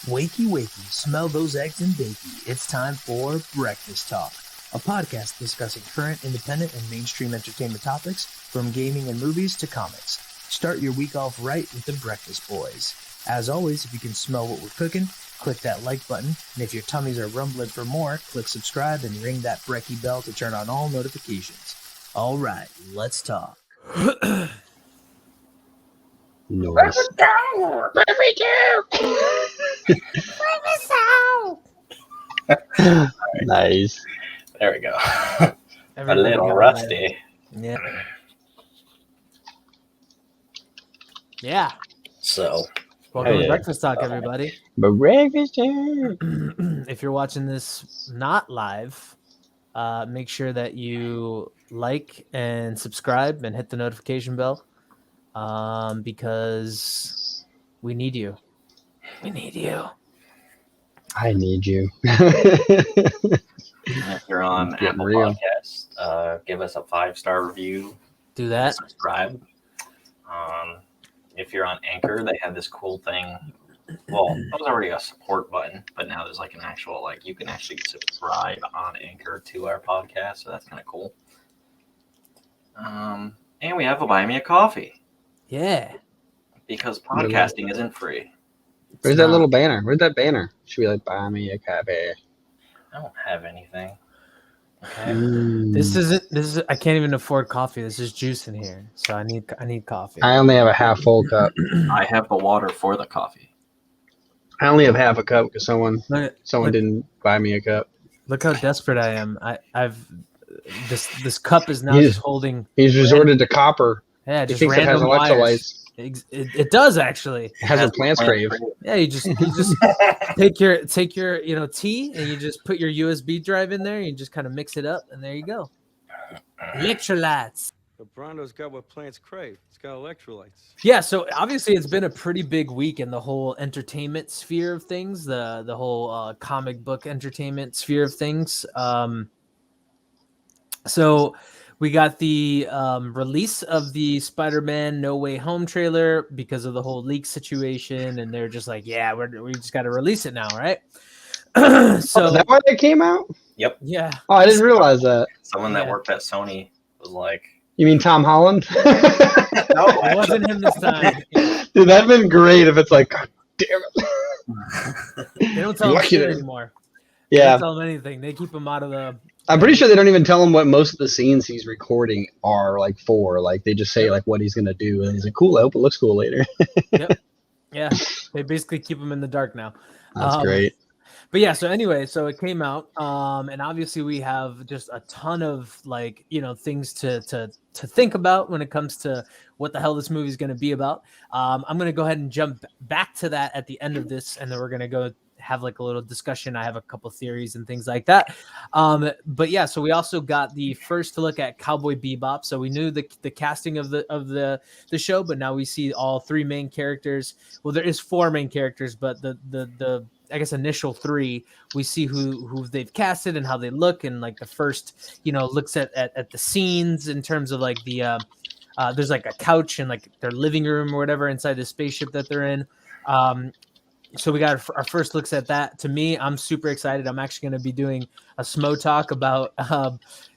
Wakey, wakey, smell those eggs and bakey. It's time for Breakfast Talk, a podcast discussing current, independent, and mainstream entertainment topics, from gaming and movies to comics. Start your week off right with the Breakfast Boys. As always, if you can smell what we're cooking, click that like button, and if your tummies are rumbling for more, click subscribe and ring that brekkie bell to turn on all notifications. All right, let's talk. Noise. Nice. There we go. A little rusty. Yeah. Yeah. So, Welcome to Breakfast Talk, everybody. Breakfast. If you're watching this not live, make sure that you like and subscribe and hit the notification bell, because we need you. We need you. I need you. if you're on Apple Podcasts, give us a 5-star review. Do that. Subscribe. If you're on Anchor, they have this cool thing. Well, that was already a support button, but now there's like an actual, you can actually subscribe on Anchor to our podcast, so that's kind of cool. And we have a Buy Me a Coffee. Yeah. Because podcasting isn't free. Where's that little banner? Where's that banner? Should be buy me a coffee. I don't have anything. Okay. This is I can't even afford coffee. This is juice in here. So I need coffee. I only have a half full cup. I have the water for the coffee. I only have half a cup because someone didn't buy me a cup. Look how desperate I am. I've this cup is now just holding. He's resorted to copper. Yeah, just he thinks it has electrolytes. It does actually. It has a plant crave. Yeah, you just take your tea and you just put your USB drive in there and you just kind of mix it up and there you go. Electrolytes. The Brondo's got what plants crave. It's got electrolytes. Yeah, so obviously it's been a pretty big week in the whole entertainment sphere of things, the whole comic book entertainment sphere of things. So we got the release of the SpiderMan No Way Home trailer because of the whole leak situation, and they're just like, "Yeah, we just got to release it now, right?" So is that why they came out? Yep. Yeah. Oh, I didn't realize that. Someone that worked at Sony was like, "You mean Tom Holland?" "No, it wasn't him this time." Dude, that'd been great if it's like, God damn it. They don't tell him shit anymore. Yeah. They don't tell him anything. They keep him out of the. I'm pretty sure they don't even tell him what most of the scenes he's recording are for. They just say what he's gonna do, and he's like, "Cool, I hope it looks cool later." Yep. Yeah, they basically keep him in the dark now. That's great. But yeah, so anyway, so it came out, and obviously we have just a ton of things to think about when it comes to what the hell this movie is going to be about. I'm going to go ahead and jump back to that at the end of this, and then we're going to go have a little discussion. I have a couple theories and things like that. But yeah, so we also got the first look at Cowboy Bebop. So we knew the casting of the show, but now we see all 3 main characters. Well, there is 4 main characters, but the I guess initial 3, we see who they've casted and how they look, and the first looks at the scenes in terms of the there's a couch in their living room or whatever inside the spaceship that they're in. So we got our first looks at that. To me, I'm super excited. I'm actually going to be doing a Smo talk about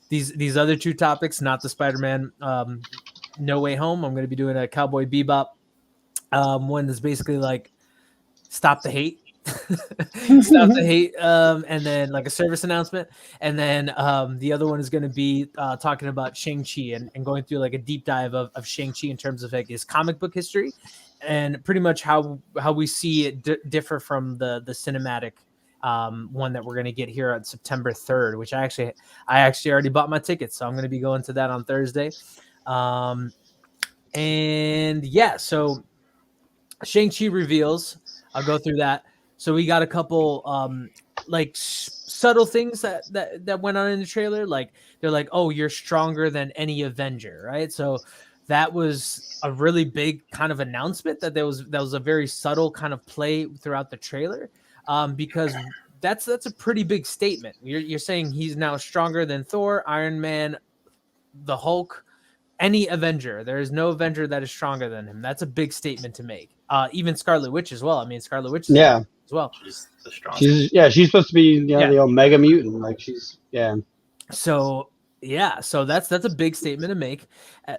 these other 2 topics, not the Spider-Man No Way Home. I'm going to be doing a Cowboy Bebop one that's basically stop the hate. Stop the hate, and then a service announcement, and then the other one is going to be talking about Shang Chi and going through a deep dive of Shang Chi in terms of his comic book history and pretty much how we see it differ from the cinematic one that we're going to get here on September 3rd, which I actually already bought my tickets, so I'm going to be going to that on Thursday. And yeah, so Shang-Chi reveals. I'll go through that. So we got a couple subtle things that went on in the trailer. They're like, "Oh, you're stronger than any Avenger," right? So that was a really big kind of announcement that was a very subtle kind of play throughout the trailer, because that's a pretty big statement. You're saying he's now stronger than Thor, Iron Man, the Hulk, any Avenger. There is no Avenger that is stronger than him. That's a big statement to make. Even Scarlet Witch as well. I mean, Scarlet Witch is well. She's the strongest. She's supposed to be the Omega mutant. Like So so that's a big statement to make.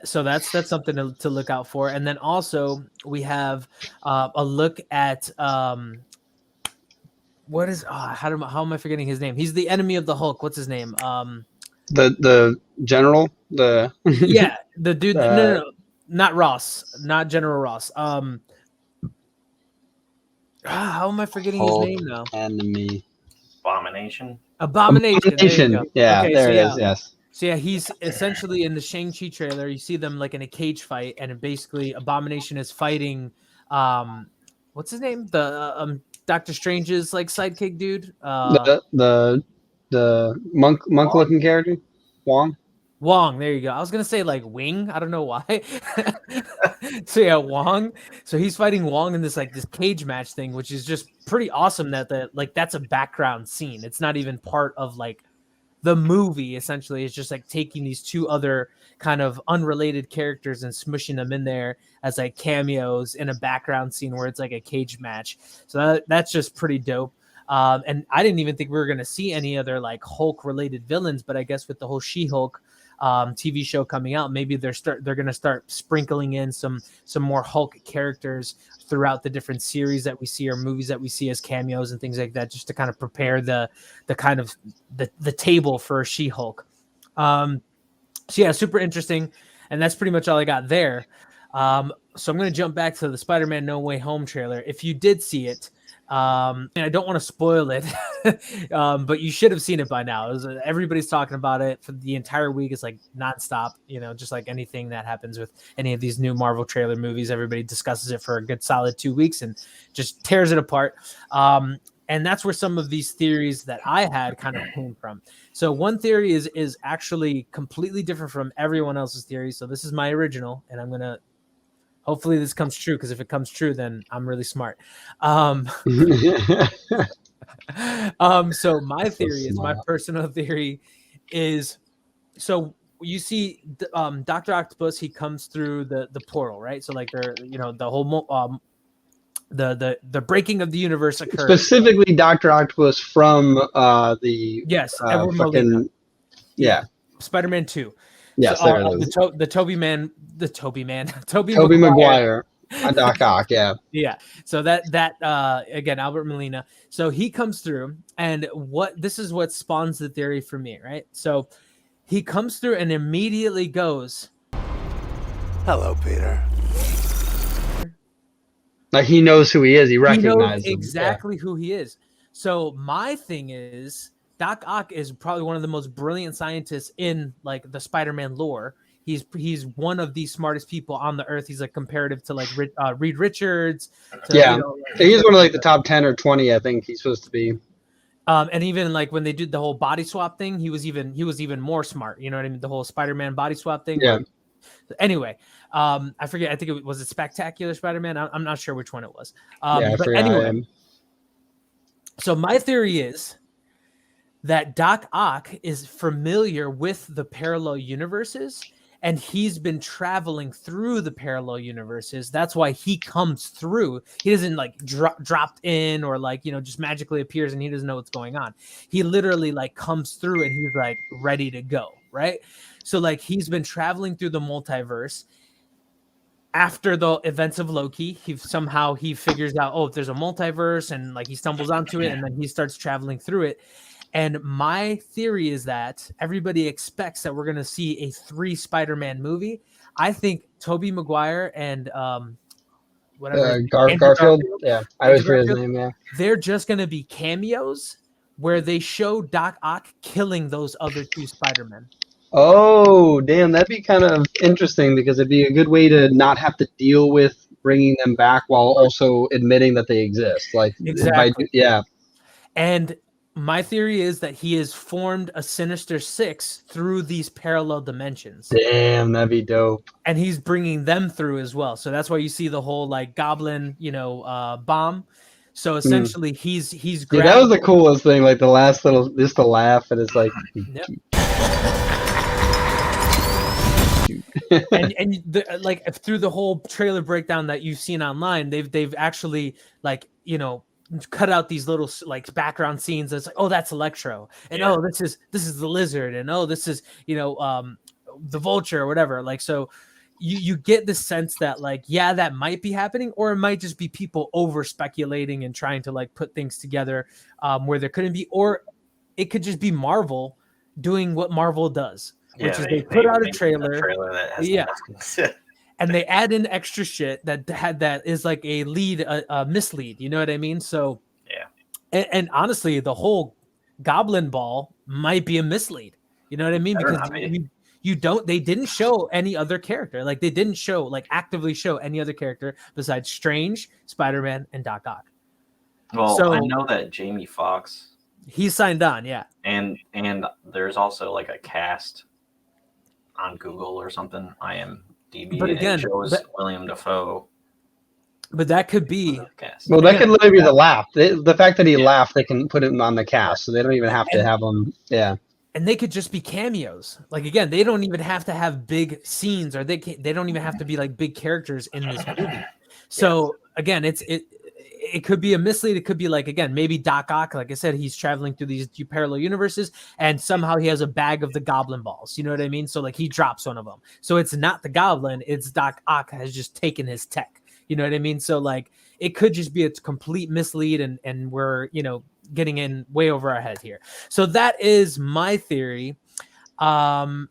So that's something to look out for. And then also we have a look at what is how am I forgetting his name? He's the enemy of the Hulk. What's his name? The general, the the dude. No, not Ross, not General Ross. How am I forgetting Hulk his name now? Enemy. Abomination. Yeah, okay, there it is. Yes. So yeah, he's essentially in the Shang Chi trailer. You see them like in a cage fight, and basically Abomination is fighting. What's his name? The Doctor Strange's like sidekick dude. The monk looking character, Wong. Wong, there you go. I was gonna say like Wing. I don't know why. So yeah, Wong. So he's fighting Wong in this cage match thing, which is just pretty awesome. That's a background scene. It's not even part of like the movie. Essentially, it's just like taking these two other kind of unrelated characters and smushing them in there as like cameos in a background scene where it's like a cage match. So that's just pretty dope. And I didn't even think we were gonna see any other like Hulk related villains, but I guess with the whole She-Hulk TV show coming out, maybe they're going to start sprinkling in some more Hulk characters throughout the different series that we see or movies that we see as cameos and things like that, just to kind of prepare the kind of the table for She-Hulk. So yeah, super interesting, and that's pretty much all I got there. So I'm going to jump back to the Spider-Man No Way Home trailer. If you did see it, and I don't want to spoil it, but you should have seen it by now. Everybody's talking about it for the entire week. It's like nonstop, just like anything that happens with any of these new Marvel trailer movies. Everybody discusses it for a good solid 2 weeks and just tears it apart. And that's where some of these theories that I had kind of came from. So one theory is actually completely different from everyone else's theory. So this is my original, and I'm going to hopefully this comes true, because if it comes true, then I'm really smart. So my theory is, my personal theory is, so you see Dr. Octopus, he comes through the portal, right? So like the whole the breaking of the universe occurs. Specifically Dr. Octopus from the Spider-Man 2. Yes, so, the Tobey Maguire. Doc Ock, yeah. Yeah. So that again, Albert Molina. So he comes through, and this is what spawns the theory for me, right? So he comes through and immediately goes, "Hello, Peter." Like he knows who he is. He recognizes exactly who he is. So my thing is, Doc Ock is probably one of the most brilliant scientists in like the Spider-Man lore. He's one of the smartest people on the earth. He's like comparative to like Reed Richards. He's one of like the top 10 or 20. I think he's supposed to be. And even like when they did the whole body swap thing, he was even more smart. You know what I mean? The whole Spider-Man body swap thing. Yeah. Anyway, I forget. I think was it Spectacular Spider-Man. I'm not sure which one it was. But anyway, so my theory is that Doc Ock is familiar with the parallel universes, and he's been traveling through the parallel universes. That's why he comes through. He doesn't like dropped in or like, just magically appears and he doesn't know what's going on. He literally like comes through and he's like ready to go, right? So like he's been traveling through the multiverse. After the events of Loki, he figures out, if there's a multiverse, and like he stumbles onto it, and then he starts traveling through it. And my theory is that everybody expects that we're going to see a 3 Spider-Man movie. I think Tobey Maguire and Garfield. Yeah, I always forget his name. Yeah, they're just going to be cameos where they show Doc Ock killing those other 2 Spider-Men. Oh, damn, that'd be kind of interesting, because it'd be a good way to not have to deal with bringing them back while also admitting that they exist. Like, exactly. Yeah. And my theory is that he has formed a Sinister Six through these parallel dimensions. Damn, that'd be dope. And he's bringing them through as well. So that's why you see the whole like Goblin, bomb. So essentially, he's that was the coolest thing. Like the last little, just to laugh, and it's like. Yep. like through the whole trailer breakdown that you've seen online, they've actually like cut out these little like background scenes. That's like, oh, that's Electro, and oh, this is the Lizard, and oh, this is the Vulture or whatever. Like, so you get the sense that like, yeah, that might be happening, or it might just be people over speculating and trying to like put things together where there couldn't be, or it could just be Marvel doing what Marvel does, which is they put out a trailer that has and they add in extra shit that is like a lead, a mislead. You know what I mean? So yeah, and honestly, the whole Goblin Ball might be a mislead. You know what I mean? Because they didn't show any other character. Like they didn't show actively show any other character besides Strange, Spider-Man, and Doc Ock. Well, so, I know that Jamie Foxx. He signed on, yeah. And there's also like a cast on Google or something. IMDb. But again, it shows William Dafoe. But that could be. Well, that could literally be the laugh. The fact that he laughed, they can put him on the cast, so they don't even have to have him. Yeah. And they could just be cameos. Like again, they don't even have to have big scenes, or they don't even have to be like big characters in this movie. So again, it could be a mislead. It could be like, again, maybe Doc Ock, like I said, he's traveling through these parallel universes, and somehow he has a bag of the Goblin Balls. You know what I mean? So like he drops one of them. So it's not the Goblin, it's Doc Ock has just taken his tech. You know what I mean? So like it could just be a complete mislead, and we're getting in way over our head here. So that is my theory. And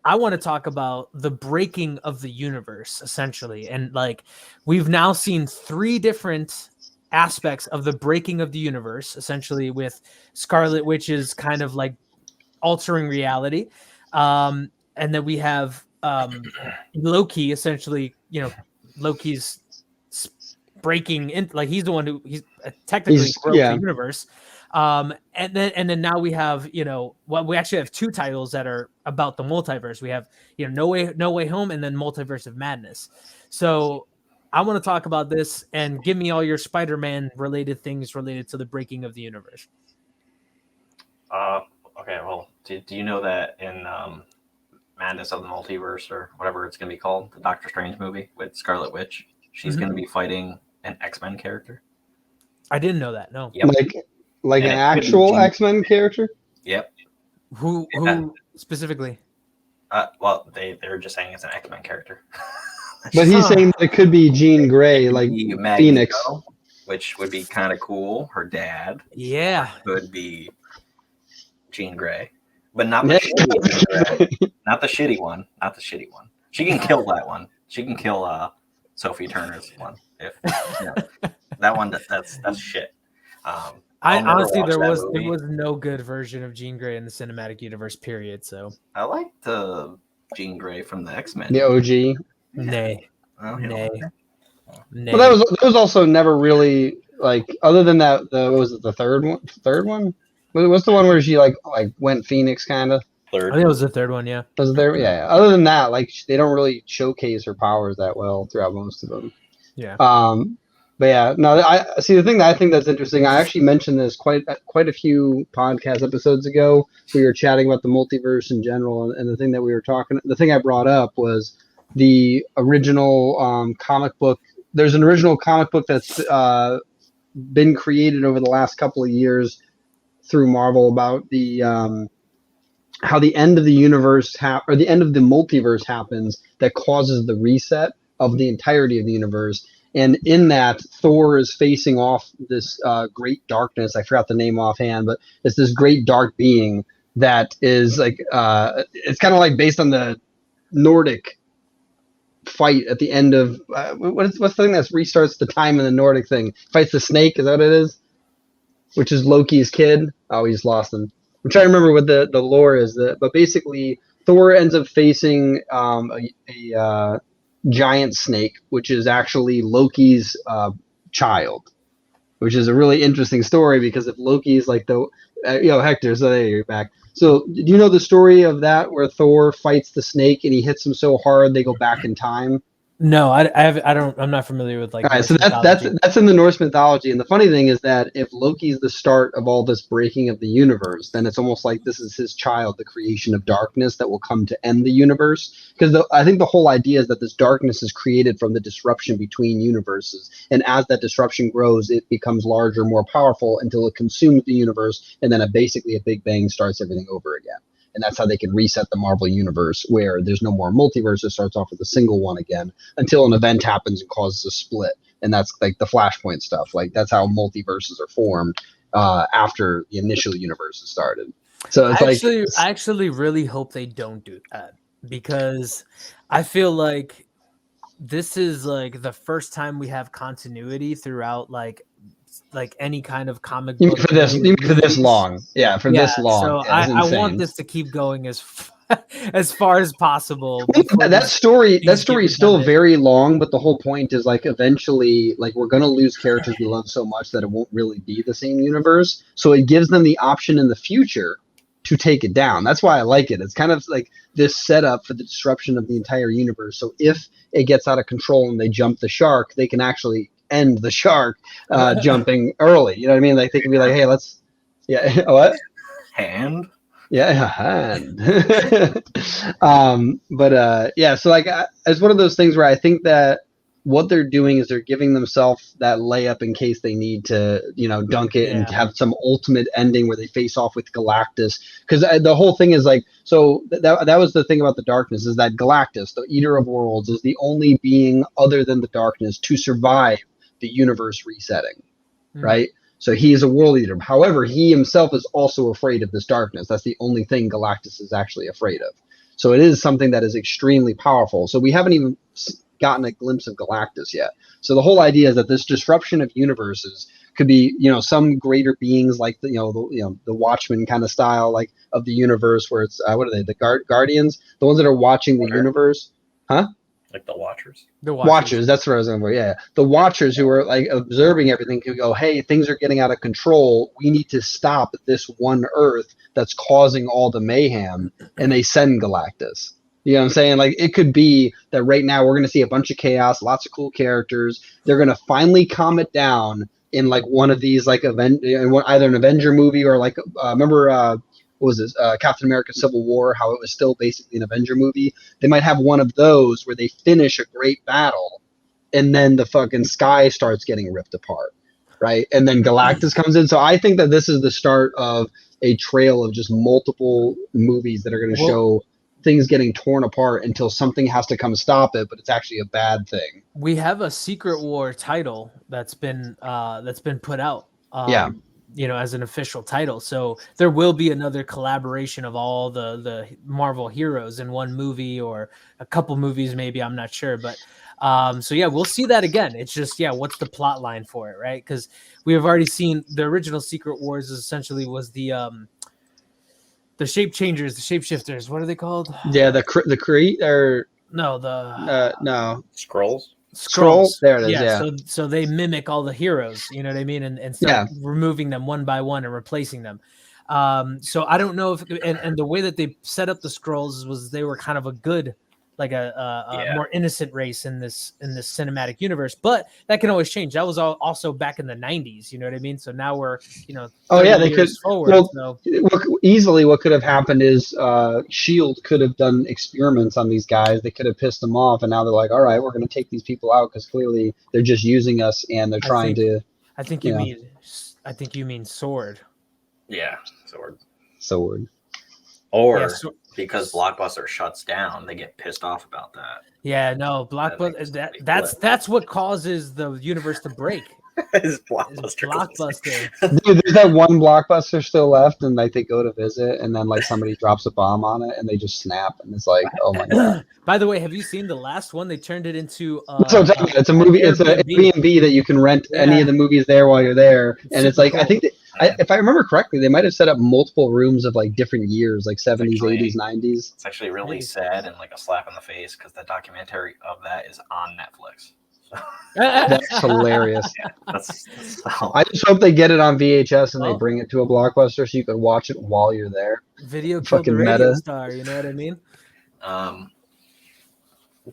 I want to talk about the breaking of the universe, essentially. And like, we've now seen 3 different aspects of the breaking of the universe, essentially, with Scarlet Witch's kind of like altering reality. And then we have Loki, essentially, Loki's breaking in, like he's the one who he's technically broke the universe. And then now we have, we actually have 2 titles that are about the multiverse. We have, No Way Home, and then Multiverse of Madness. So I want to talk about this, and give me all your Spider-Man related things related to the breaking of the universe. Okay. Well, do you know that in Madness of the Multiverse, or whatever it's going to be called, the Doctor Strange movie with Scarlet Witch, she's going to be fighting an X-Men character? I didn't know that. No. Yep. Like an actual X-Men character? Yep. Who specifically? Well, they're just saying it's an X-Men character. But he's saying that it could be Jean Grey, like Phoenix. Which would be kind of cool. Her dad. Yeah. Could be Jean Grey. But not the shitty one. Not the shitty one. Not the shitty one. She can kill that one. She can kill Sophie Turner's one. If that one, that's shit. I honestly, there was no good version of Jean Grey in the cinematic universe, period. So I like the Jean Grey from the X-Men. The OG. Nay. Oh, Nay. Well, that was also never really like, other than that. What was it, the third one? What's the one where she like went Phoenix kind of? Third. I think it was the third one. Yeah. Was it there? Yeah. Other than that, like they don't really showcase her powers that well throughout most of them. Yeah. But yeah, no. I see the thing that I think that's interesting. I actually mentioned this quite a few podcast episodes ago. We were chatting about the multiverse in general, and the thing I brought up was the original comic book. There's an original comic book that's been created over the last couple of years through Marvel about the how the end of the universe or the end of the multiverse happens, that causes the reset of the entirety of the universe. And in that, Thor is facing off this great darkness. I forgot the name offhand, but it's this great dark being that is like it's kind of like based on the Nordic fight at the end of what's the thing that restarts the time in the Nordic thing? Fights the snake, is that what it is? Which is Loki's kid. Oh, he's lost him. I'm trying to remember what the lore is. But basically, Thor ends up facing a giant snake, which is actually Loki's child, which is a really interesting story, because if Loki's like Hector, so there you're back. So do you know the story of that, where Thor fights the snake and he hits him so hard they go back in time? No, I'm not familiar with like. All right, Norse so mythology. that's in the Norse mythology, and the funny thing is that if Loki's the start of all this breaking of the universe, then it's almost like this is his child, the creation of darkness that will come to end the universe. Because I think the whole idea is that this darkness is created from the disruption between universes, and as that disruption grows, it becomes larger, more powerful until it consumes the universe, and then basically a Big Bang starts everything over again. And that's how they can reset the Marvel universe, where there's no more multiverse. It starts off with a single one again until an event happens and causes a split. And that's like the Flashpoint stuff. Like that's how multiverses are formed after the initial universe has started. So it's I actually really hope they don't do that, because I feel like this is like the first time we have continuity throughout like any kind of comic book for this long. Yeah, for this long. So yeah, I want this to keep going as far as possible. That story is still very long, but the whole point is like eventually like we're gonna lose characters we love so much that it won't really be the same universe. So it gives them the option in the future to take it down. That's why I like it. It's kind of like this setup for the disruption of the entire universe. So if it gets out of control and they jump the shark, they can actually end the shark jumping early. You know what I mean? Like they can be like, hey, let's what? Hand? Yeah, hand. So like it's one of those things where I think that what they're doing is they're giving themselves that layup in case they need to, dunk it and have some ultimate ending where they face off with Galactus. Because the whole thing is like, so that was the thing about the darkness, is that Galactus, the Eater of Worlds, is the only being other than the darkness to survive the universe resetting, right? So he is a world eater. However, he himself is also afraid of this darkness. That's the only thing Galactus is actually afraid of. So it is something that is extremely powerful. So we haven't even gotten a glimpse of Galactus yet. So the whole idea is that this disruption of universes could be, some greater beings like the Watchmen kind of style, like of the universe, where it's what are they? The Guardians, the ones that are watching the universe, huh? Like the Watchers. The Watchers. That's what I was going for. Yeah, the Watchers who are like observing everything could go, hey, things are getting out of control. We need to stop this one Earth that's causing all the mayhem, and they send Galactus. You know what I'm saying? Like it could be that right now we're going to see a bunch of chaos, lots of cool characters. They're going to finally calm it down in like one of these like either an Avenger movie or like remember what was this Captain America Civil War, how it was still basically an Avenger movie. They might have one of those where they finish a great battle and then the fucking sky starts getting ripped apart, right? And then Galactus comes in. So I think that this is the start of a trail of just multiple movies that are going to show things getting torn apart until something has to come stop it, but it's actually a bad thing. We have a Secret War title that's been put out. As an official title. So there will be another collaboration of all the Marvel heroes in one movie or a couple movies, maybe, I'm not sure. But we'll see that again. It's just, what's the plot line for it, right? Because we have already seen the original Secret Wars essentially was the shape changers, the shapeshifters. What are they called? Yeah, the Kree or no, no Scrolls. There it is. Yeah. So they mimic all the heroes, you know what I mean, and start removing them one by one and replacing them. So I don't know if and the way that they set up the Scrolls was they were kind of a good, like a more innocent race in this cinematic universe, but that can always change. That was also back in the 90s, you know what I mean? So now we're they could forward. Easily what could have happened is Shield could have done experiments on these guys. They could have pissed them off, and now they're like, all right, we're going to take these people out because clearly they're just using us and they're trying to. I think you mean Sword. Yeah, Sword. Or because Blockbuster shuts down, they get pissed off about that. Yeah, no, Blockbuster. That's what causes the universe to break. Is Blockbuster. Dude, there's that one Blockbuster still left, and like they go to visit, and then like somebody drops a bomb on it, and they just snap, and it's like, oh my god. By the way, have you seen the last one? They turned it into. It's a movie. It's an Airbnb that you can rent any of the movies there while you're there, and it's like cool. I think. If I remember correctly, they might have set up multiple rooms of like different years, like 70s, 80s, 90s. It's actually really sad and like a slap in the face because the documentary of that is on Netflix. That's hilarious. I just hope they get it on VHS and they bring it to a Blockbuster so you can watch it while you're there. Video killed the radio star, you know what I mean?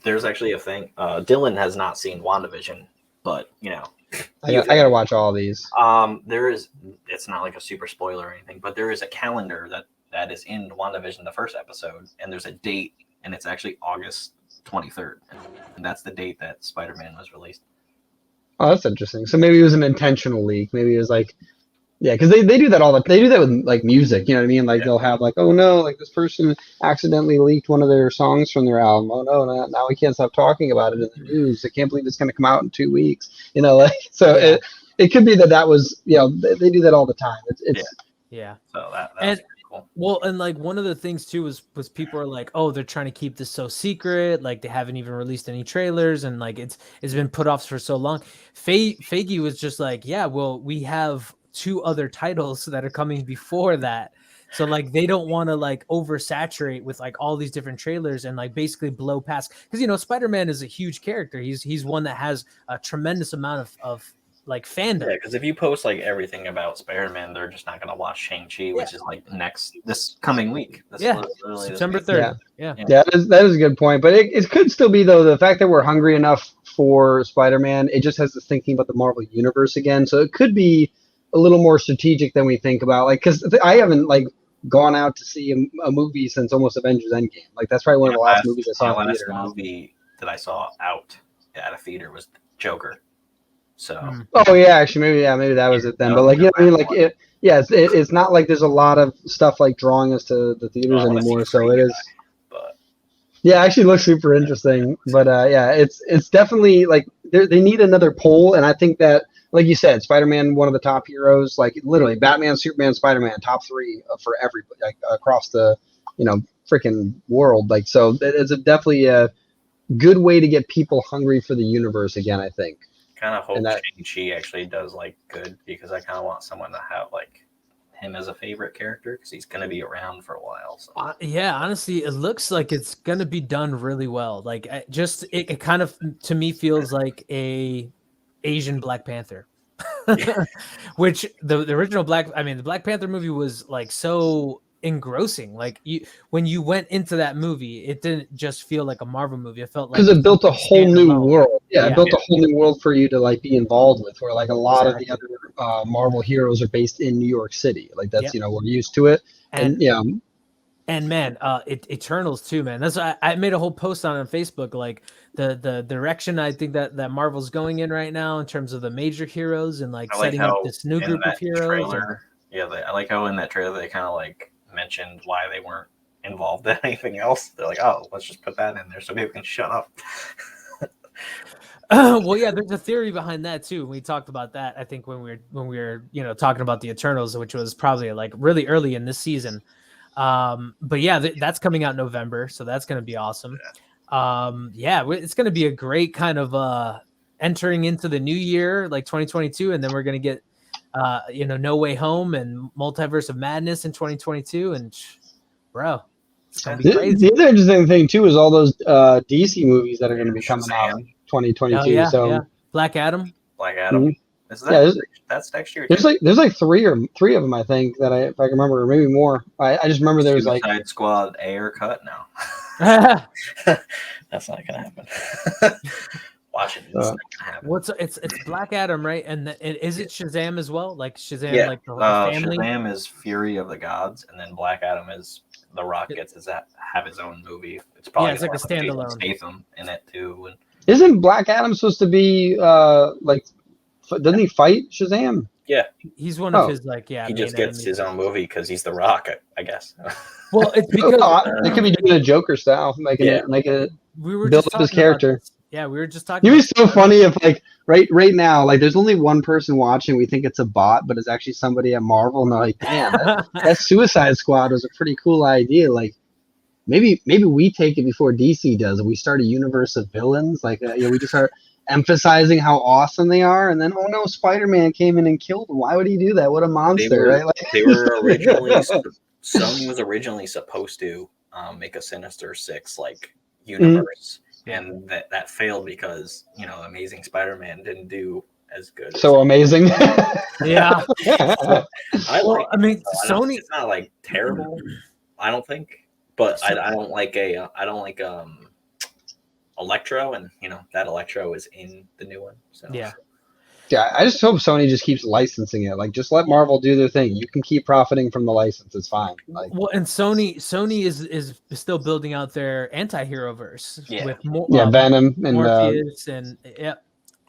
There's actually a thing. Dylan has not seen WandaVision, but I gotta watch all these. there is. It's not like a super spoiler or anything, but there is a calendar that is in WandaVision, the first episode, and there's a date, and it's actually August 23rd, and that's the date that Spider-Man was released. Oh, that's interesting. So maybe it was an intentional leak. Maybe it was like, yeah, because they do that they do that with like music. You know what I mean? Like they'll have like, oh no, like this person accidentally leaked one of their songs from their album. Oh no, now we can't stop talking about it in the news. I can't believe it's going to come out in 2 weeks. Like so. It could be that was they do that all the time. It's yeah. So that's pretty cool. Well, and like one of the things too was people are like, oh, they're trying to keep this so secret, like they haven't even released any trailers, and like it's been put off for so long. Feige was just like, yeah, well, we have 2 other titles that are coming before that, so like they don't want to like oversaturate with like all these different trailers and like basically blow past, because Spider-Man is a huge character. He's one that has a tremendous amount of like fandom. Yeah, because if you post like everything about Spider-Man, they're just not gonna watch Shang-Chi, which is like this coming week. September 3rd. Yeah, that is a good point. But it could still be though the fact that we're hungry enough for Spider-Man. It just has this thinking about the Marvel universe again. So it could be a little more strategic than we think about. Like, because I haven't like gone out to see a movie since almost Avengers Endgame. Like that's probably one of the last movies I saw. The last movie that I saw out at a theater was Joker. So. Oh yeah, actually maybe that was it then. But like I mean, like it's not like there's a lot of stuff like drawing us to the theaters anymore. So it is. Yeah, actually looks super interesting. But it's definitely like they need another poll, and I think that, like you said, Spider-Man, one of the top heroes, like literally Batman, Superman, Spider-Man, top 3 for everybody, like across the freaking world. Like so, it's definitely a good way to get people hungry for the universe again, I think. Kind of hope Shang-Chi actually does like good, because I kind of want someone to have like him as a favorite character, because he's going to be around for a while. So. Yeah, honestly, it looks like it's going to be done really well. Like it kind of to me feels like a Asian Black Panther, which the original the Black Panther movie was like so engrossing. Like when you went into that movie, it didn't just feel like a Marvel movie. It felt like, because it built a whole new world. It built a whole new world for you to like be involved with, where like a lot of the other Marvel heroes are based in New York City. Like that's we're used to it. And man, Eternals too, man. That's I made a whole post on Facebook, like the direction I think that Marvel's going in right now in terms of the major heroes and like setting up this new group of heroes. I like how in that trailer they kind of like mentioned why they weren't involved in anything else. They're like, oh, let's just put that in there so people can shut up. Well, yeah, there's a theory behind that too. We talked about that, I think, when we were talking about the Eternals, which was probably like really early in this season. But yeah, that's coming out in November, so that's going to be awesome. It's going to be a great kind of entering into the new year, like 2022, and then we're going to get No Way Home and Multiverse of Madness in 2022, and bro, it's going to be crazy. The other interesting thing too is all those DC movies that are going to be coming out in 2022. Black Adam. Mm-hmm. That's next year. There's like three of them, I think, that if I can remember, or maybe more. I just remember there was like Suicide Squad Air cut. No, that's not gonna happen. Watch it. It's not gonna happen. It's Black Adam, right? And is it Shazam as well? Like Shazam, like the family. Shazam is Fury of the Gods, and then Black Adam is The Rock gets to have his own movie. It's probably it's like a standalone. Statham in it too. And isn't Black Adam supposed to be like? Doesn't he fight Shazam? Yeah, he's one of his He just gets his own movie because he's The Rock, I guess. Well, it's because they could be doing a Joker style, making it build up his character. Yeah, we were just talking. It'd be so funny if right now, like there's only one person watching. We think it's a bot, but it's actually somebody at Marvel, and they're like, "Damn, that Suicide Squad was a pretty cool idea." Like, maybe we take it before DC does, and we start a universe of villains. Like, we just start emphasizing how awesome they are, and then oh no, Spider-Man came in and killed them. Why would he do that? What a monster, right? They were originally Sony was originally supposed to make a Sinister Six universe. And that failed because Amazing Spider-Man didn't do as good. So amazing. Yeah. Sony. It's not like terrible. I don't think, but I don't like Electro, and that Electro is in the new one. So Yeah. Yeah, I just hope Sony just keeps licensing it. Like, just let Marvel do their thing. You can keep profiting from the license. It's fine. Like, Well, and Sony is still building out their anti-hero verse with more Venom and Morpheus and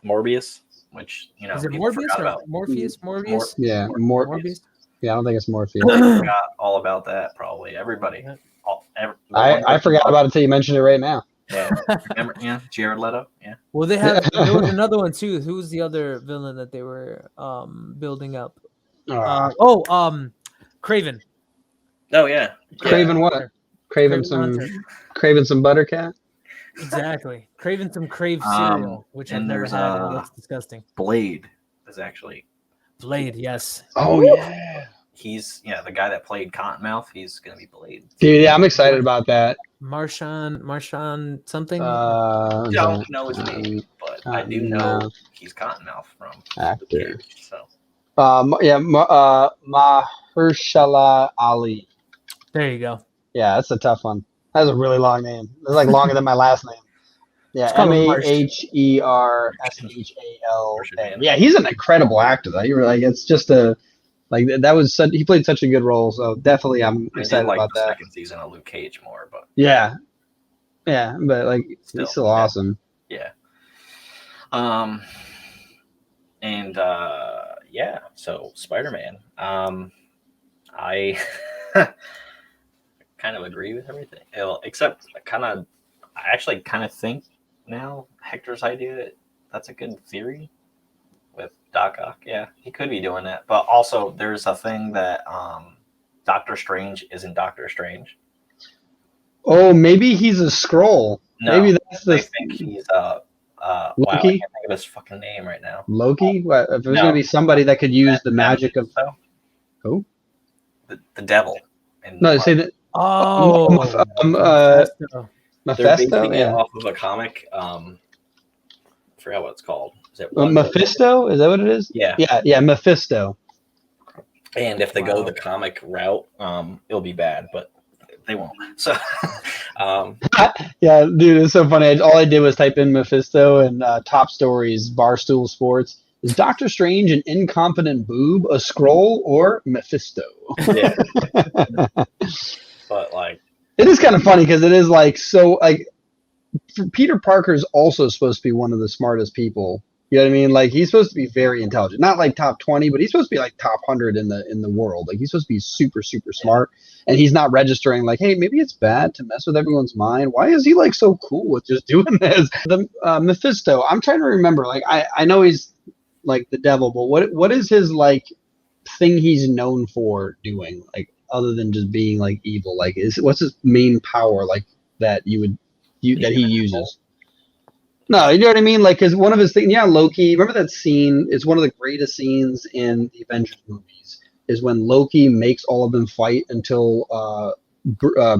Morbius, which is it people Morbius forgot or about. Morpheus? Morbius. Morbius. Yeah, I don't think it's Morpheus. Forgot all about that. Probably everybody. I forgot about it until you mentioned it right now. Yeah, remember? Yeah, Jared Leto. Yeah. Well, there was another one too. Who was the other villain that they were building up? Craven. Oh yeah. Craven what? Craven some Buttercat. Exactly. Craven some Crave cereal, which I've never had. And that's disgusting. Blade is actually Blade. Yes. Oh yeah. He's the guy that played Cottonmouth. He's gonna be Blade. Dude, yeah, I'm excited about that. Marshawn something. I don't know his name, but I do know he's Cottonmouth from actor. So. Mahershala Ali. There you go. Yeah, that's a tough one. That's a really long name. It's like longer than my last name. Yeah, Mahershala. Yeah, he's an incredible actor. Though. It's just he played such a good role. So definitely, I'm excited about that. Second season of Luke Cage more, but yeah, but he's still awesome. Yeah. So SpiderMan. I kind of agree with everything, except I actually kind of think now Hector's idea, that's a good theory with Doc Ock. Yeah, he could be doing that, but also there's a thing that Doctor Strange isn't Doctor Strange. Oh, maybe he's a Skrull. No, maybe that's I think he's Loki. Wow, I can't think of his fucking name right now. Loki? What, if there's gonna be somebody that could use the magic of who? The devil. No, say that. Oh, Mephisto. They're basing it off of a comic. I forgot what it's called. Is it Mephisto? Is that what it is? Yeah, Mephisto. And if they go the comic route, it'll be bad, but they won't. So, yeah, dude, it's so funny. All I did was type in Mephisto and top stories, Barstool Sports. Is Doctor Strange an incompetent boob, a Skrull, or Mephisto? Yeah. But it is kind of funny because it is Peter Parker's also supposed to be one of the smartest people. You know what I mean? He's supposed to be very intelligent, not top 20, but he's supposed to be top 100 in the world. He's supposed to be super, super smart, and he's not registering hey, maybe it's bad to mess with everyone's mind. Why is he so cool with just doing this? The Mephisto, I'm trying to remember. I know he's the devil, but what is his thing he's known for doing? Other than just being evil, what's his main power that he uses? No, you know what I mean? Because one of his things, Loki. Remember that scene? It's one of the greatest scenes in the Avengers movies. Is when Loki makes all of them fight until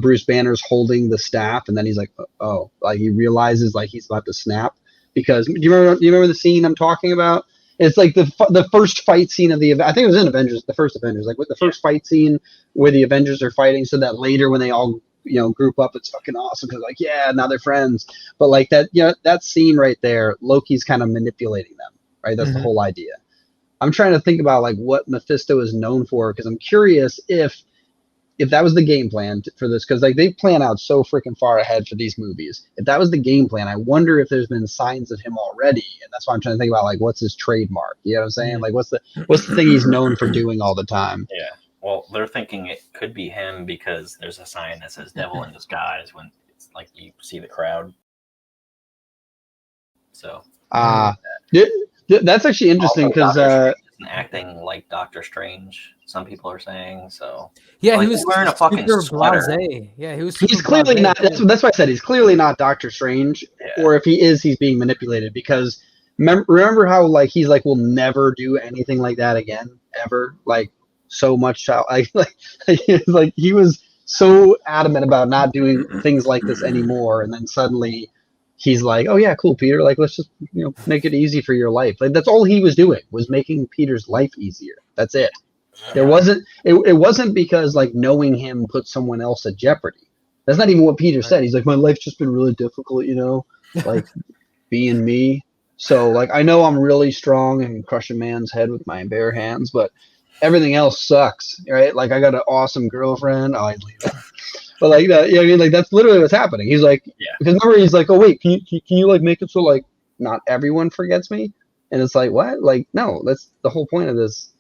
Bruce Banner's holding the staff, and then he's he realizes he's about to snap. Because do you remember the scene I'm talking about? It's the first fight scene of I think it was in Avengers, the first Avengers, with the first fight scene where the Avengers are fighting, so that later when they all group up, it's fucking awesome because now they're friends. But that scene right there, Loki's kind of manipulating them, right? That's the whole idea. I'm trying to think about what Mephisto is known for because I'm curious if that was the game plan for this, because they plan out so freaking far ahead for these movies. If that was the game plan, I wonder if there's been signs of him already, and that's why I'm trying to think about what's his trademark. You know what I'm saying? What's the thing he's known for doing all the time? Yeah. Well, they're thinking it could be him because there's a sign that says "Devil in Disguise" when it's you see the crowd. So. That's actually interesting because acting like Doctor Strange. Some people are saying so. Yeah, he was wearing a fucking sweater. Blasé. Yeah, he was. He's clearly not. That's why I said he's clearly not Doctor Strange. Yeah. Or if he is, he's being manipulated because remember how he's we'll never do anything like that again ever. So much he was so adamant about not doing things like this anymore, and then suddenly he's oh yeah, cool, Peter, let's just make it easy for your life. That's all he was doing, was making Peter's life easier. That's it. There wasn't it wasn't because knowing him put someone else at jeopardy. That's not even what Peter said. He's my life's just been really difficult, like being me. So like I know I'm really strong and crush a man's head with my bare hands, but everything else sucks, right? Like I got an awesome girlfriend. Oh, I'd leave her. But like that, you know what I mean? Like that's literally what's happening. He's like, Yeah. because remember he's like, oh wait, can you like make it so like not everyone forgets me? And it's like, what? Like, no, that's the whole point of this.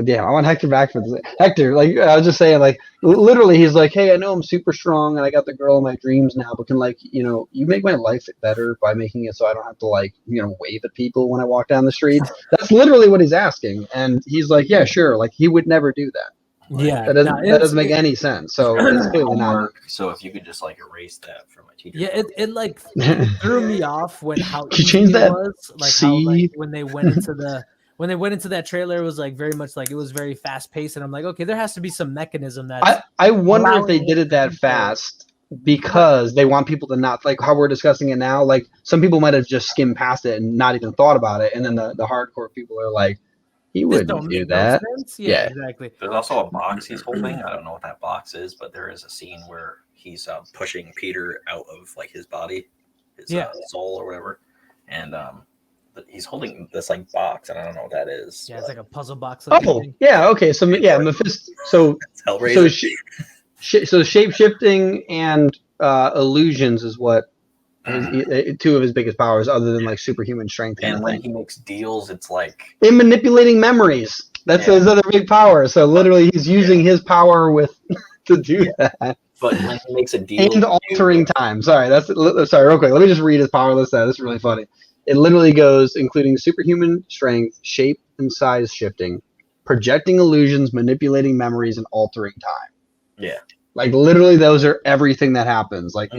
Damn, I want Hector back for this. Hector, like I was just saying, like literally, he's like, hey, I know I'm super strong and I got the girl of my dreams now, but can like, you know, you make my life better by making it so I don't have to like, you know, wave at people when I walk down the street. That's literally what he's asking, and he's like, yeah, sure, like he would never do that. Yeah, That doesn't make any sense. So it's clearly not. Homework. So if you could just like erase that from my teacher. Yeah, it like threw me off when how Could you easy change it that was. Like C? how like when they went into that trailer, it was like very much like it was very fast paced, and I'm like, okay, there has to be some mechanism that I wonder if they allowing did it that fast because they want people to not like how we're discussing it now. Like some people might have just skimmed past it and not even thought about it, and then the hardcore people are like, he this wouldn't don't do make that. no sense. Yeah. Exactly. There's also a box he's holding. I don't know what that box is, but there is a scene where he's pushing Peter out of like his body, his soul or whatever, and but he's holding this like box, and I don't know what that is. Yeah, it's like a puzzle box. Oh, yeah, okay. So yeah, Mephisto. So so shape shifting and illusions is what two of his biggest powers, other than like superhuman strength. And when he makes deals, it's like in manipulating memories. That's his other big power. So literally, he's using his power to do that. But when he makes a deal and altering time. Sorry, real quick. Let me just read his power list out. This is really funny. It literally goes, including superhuman strength, shape and size shifting, projecting illusions, manipulating memories, and altering time. Yeah. Like literally, those are everything that happens. Like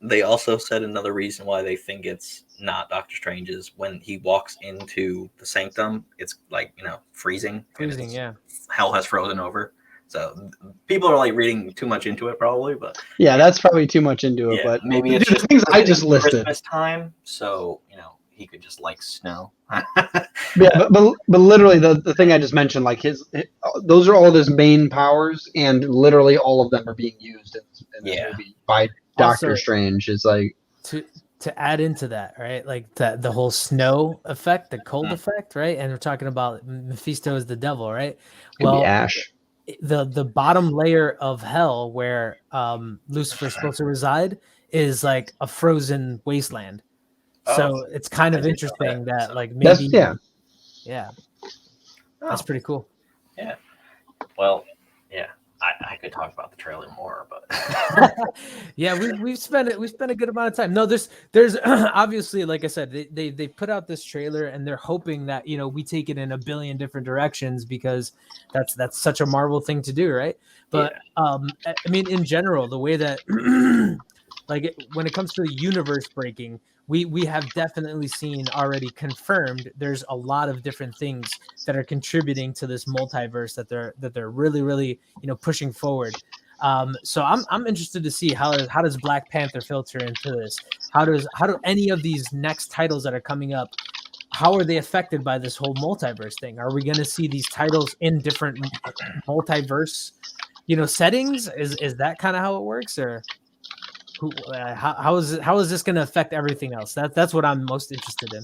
they also said another reason why they think it's not Doctor Strange is when he walks into the sanctum, it's like, you know, freezing. Freezing, yeah. Hell has frozen over. So people are like reading too much into it, probably. But yeah, that's probably too much into it. Yeah, but maybe it's just things I just listed. Christmas time, so you know he could just like snow. Yeah, but literally the thing I just mentioned, like those are all of his main powers, and literally all of them are being used in this movie by Doctor Strange. It's like to add into that, right? Like the whole snow effect, the cold effect, right? And we're talking about Mephisto is the devil, right? Well, ash. The bottom layer of hell where Lucifer's supposed to reside is like a frozen wasteland. So it's kind of interesting that like maybe that's pretty cool. Yeah. Well, yeah. I could talk about the trailer more, but yeah, we've spent a good amount of time. No, there's obviously, like I said, they put out this trailer and they're hoping that, you know, we take it in a billion different directions because that's such a Marvel thing to do, right? But I mean, in general, the way that like when it comes to the universe breaking, we have definitely seen already confirmed there's a lot of different things that are contributing to this multiverse that they're really, you know, pushing forward. So I'm interested to see how does Black Panther filter into this? How do any of these next titles that are coming up, how are they affected by this whole multiverse thing? Are we going to see these titles in different multiverse, you know, settings? Is that kind of how it works, or how is this going to affect everything else? That's what I'm most interested in.